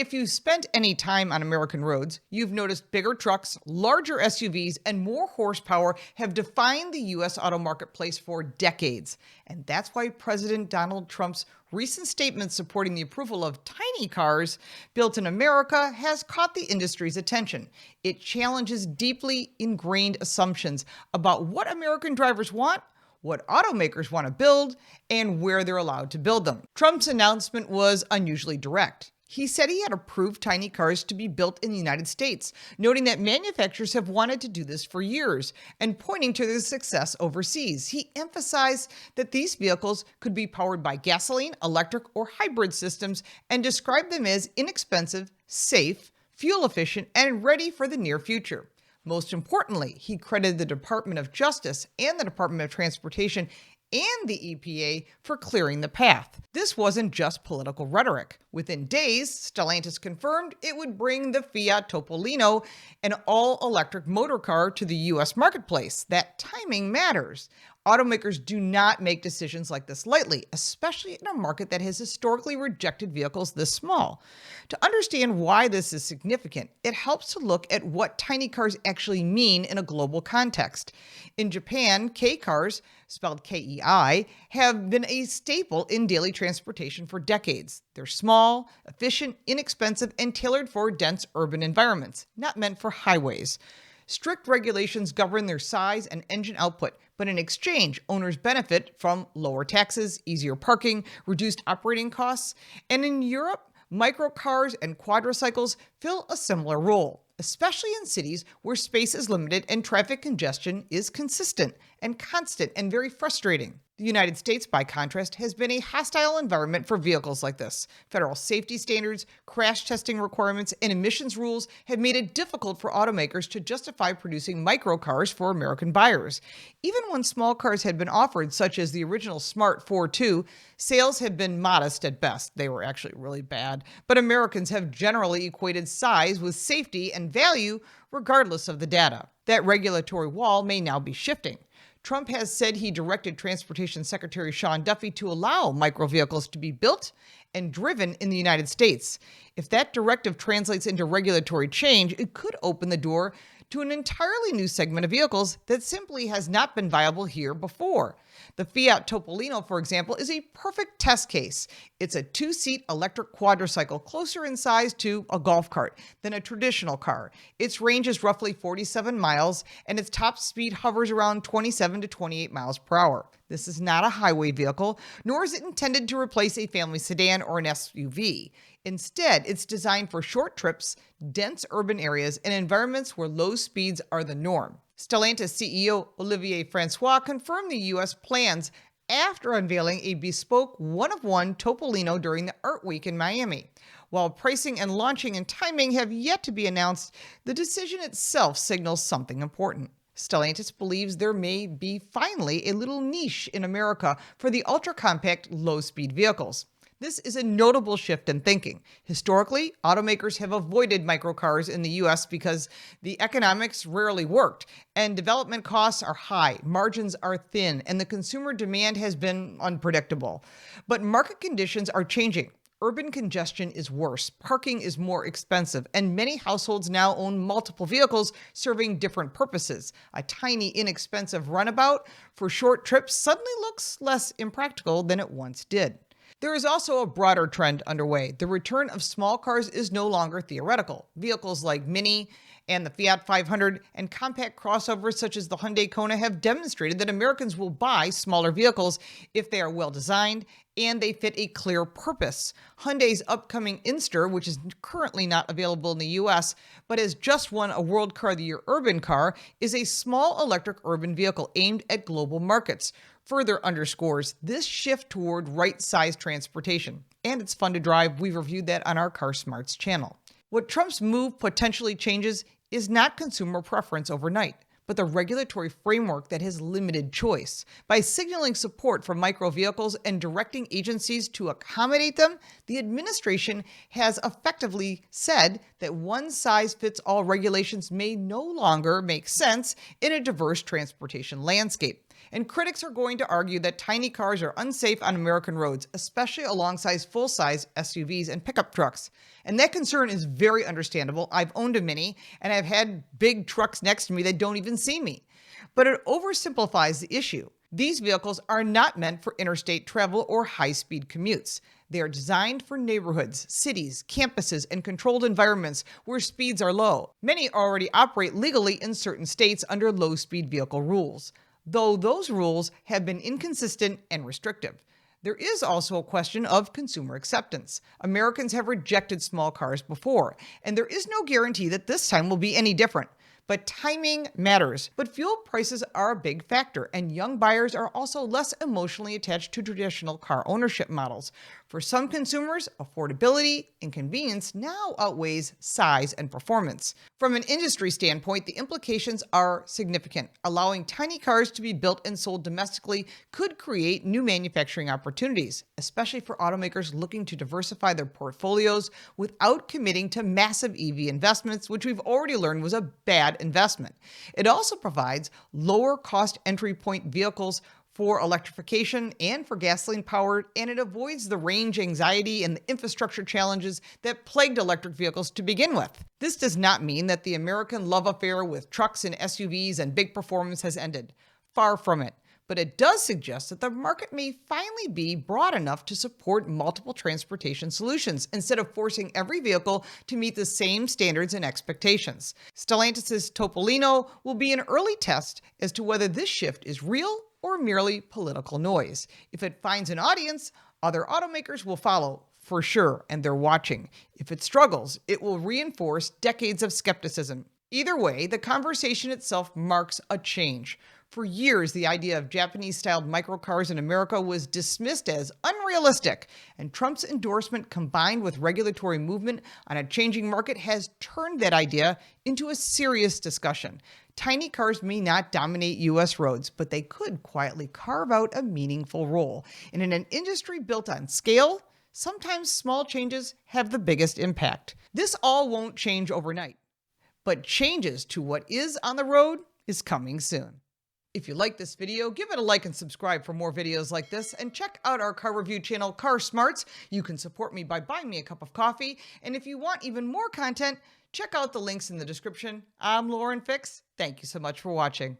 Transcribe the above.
If you've spent any time on American roads, you've noticed bigger trucks, larger SUVs, and more horsepower have defined the U.S. auto marketplace for decades. And that's why President Donald Trump's recent statement supporting the approval of tiny cars built in America has caught the industry's attention. It challenges deeply ingrained assumptions about what American drivers want, what automakers want to build, and where they're allowed to build them. Trump's announcement was unusually direct. He said he had approved tiny cars to be built in the United States, noting that manufacturers have wanted to do this for years and pointing to their success overseas. He emphasized that these vehicles could be powered by gasoline, electric, or hybrid systems and described them as inexpensive, safe, fuel efficient, and ready for the near future. Most importantly, he credited the Department of Justice and the Department of Transportation and the EPA for clearing the path. This wasn't just political rhetoric. Within days, Stellantis confirmed it would bring the Fiat Topolino, an all-electric motor car, to the U.S. marketplace. That timing matters. Automakers do not make decisions like this lightly, especially in a market that has historically rejected vehicles this small. To understand why this is significant, it helps to look at what tiny cars actually mean in a global context. In Japan, K cars, spelled K-E-I, have been a staple in daily transportation for decades. They're small, efficient, inexpensive, and tailored for dense urban environments, not meant for highways. Strict regulations govern their size and engine output, but in exchange, owners benefit from lower taxes, easier parking, reduced operating costs, and in Europe, microcars and quadricycles fill a similar role, especially in cities where space is limited and traffic congestion is consistent and constant and very frustrating. The United States, by contrast, has been a hostile environment for vehicles like this. Federal safety standards, crash testing requirements, and emissions rules have made it difficult for automakers to justify producing microcars for American buyers. Even when small cars had been offered, such as the original Smart 4.2, sales have been modest at best. They were actually really bad. But Americans have generally equated size with safety and value, regardless of the data. That regulatory wall may now be shifting. Trump has said he directed Transportation Secretary Sean Duffy to allow micro vehicles to be built and driven in the United States. If that directive translates into regulatory change, it could open the door to an entirely new segment of vehicles that simply has not been viable here before. The Fiat Topolino, for example, is a perfect test case. It's a two-seat electric quadricycle, closer in size to a golf cart than a traditional car. Its range is roughly 47 miles, and its top speed hovers around 27 to 28 miles per hour. This is not a highway vehicle, nor is it intended to replace a family sedan or an SUV. Instead, it's designed for short trips, dense urban areas, and environments where low speeds are the norm. Stellantis CEO Olivier Francois confirmed the U.S. plans after unveiling a bespoke one-of-one Topolino during the Art Week in Miami. While pricing and launching and timing have yet to be announced, the decision itself signals something important. Stellantis believes there may be finally a little niche in America for the ultra-compact, low-speed vehicles. This is a notable shift in thinking. Historically, automakers have avoided microcars in the U.S. because the economics rarely worked, and development costs are high, margins are thin, and the consumer demand has been unpredictable. But market conditions are changing. Urban congestion is worse, parking is more expensive, and many households now own multiple vehicles serving different purposes. A tiny, inexpensive runabout for short trips suddenly looks less impractical than it once did. There is also a broader trend underway. The return of small cars is no longer theoretical. Vehicles like Mini and the Fiat 500 and compact crossovers such as the Hyundai Kona have demonstrated that Americans will buy smaller vehicles if they are well designed and they fit a clear purpose. Hyundai's upcoming Inster, which is currently not available in the US, but has just won a World Car of the Year urban car, is a small electric urban vehicle aimed at global markets. Further underscores this shift toward right-sized transportation. And it's fun to drive. We've reviewed that on our Car Smarts channel. What Trump's move potentially changes is not consumer preference overnight, but the regulatory framework that has limited choice. By signaling support for micro vehicles and directing agencies to accommodate them, the administration has effectively said that one-size-fits-all regulations may no longer make sense in a diverse transportation landscape. And critics are going to argue that tiny cars are unsafe on American roads, especially alongside full-size SUVs and pickup trucks. And that concern is very understandable. I've owned a Mini, and I've had big trucks next to me that don't even see me. But it oversimplifies the issue. These vehicles are not meant for interstate travel or high-speed commutes. They are designed for neighborhoods, cities, campuses, and controlled environments where speeds are low. Many already operate legally in certain states under low-speed vehicle rules, though those rules have been inconsistent and restrictive. There is also a question of consumer acceptance. Americans have rejected small cars before, and there is no guarantee that this time will be any different. But timing matters. But fuel prices are a big factor, and young buyers are also less emotionally attached to traditional car ownership models. For some consumers, affordability and convenience now outweighs size and performance. From an industry standpoint, the implications are significant. Allowing tiny cars to be built and sold domestically could create new manufacturing opportunities, especially for automakers looking to diversify their portfolios without committing to massive EV investments, which we've already learned was a bad investment. It also provides lower cost entry point vehicles for electrification and for gasoline powered, and it avoids the range anxiety and the infrastructure challenges that plagued electric vehicles to begin with. This does not mean that the American love affair with trucks and SUVs and big performance has ended. Far from it. But it does suggest that the market may finally be broad enough to support multiple transportation solutions instead of forcing every vehicle to meet the same standards and expectations. Stellantis' Topolino will be an early test as to whether this shift is real or merely political noise. If it finds an audience, other automakers will follow, for sure, and they're watching. If it struggles, it will reinforce decades of skepticism. Either way, the conversation itself marks a change. For years, the idea of Japanese-styled microcars in America was dismissed as unrealistic, and Trump's endorsement combined with regulatory movement on a changing market has turned that idea into a serious discussion. Tiny cars may not dominate U.S. roads, but they could quietly carve out a meaningful role. And in an industry built on scale, sometimes small changes have the biggest impact. This all won't change overnight, but changes to what is on the road is coming soon. If you like this video, give it a like and subscribe for more videos like this, and check out our car review channel, Car Smarts. You can support me by buying me a cup of coffee, and if you want even more content, check out the links in the description. I'm Lauren Fix. Thank you so much for watching.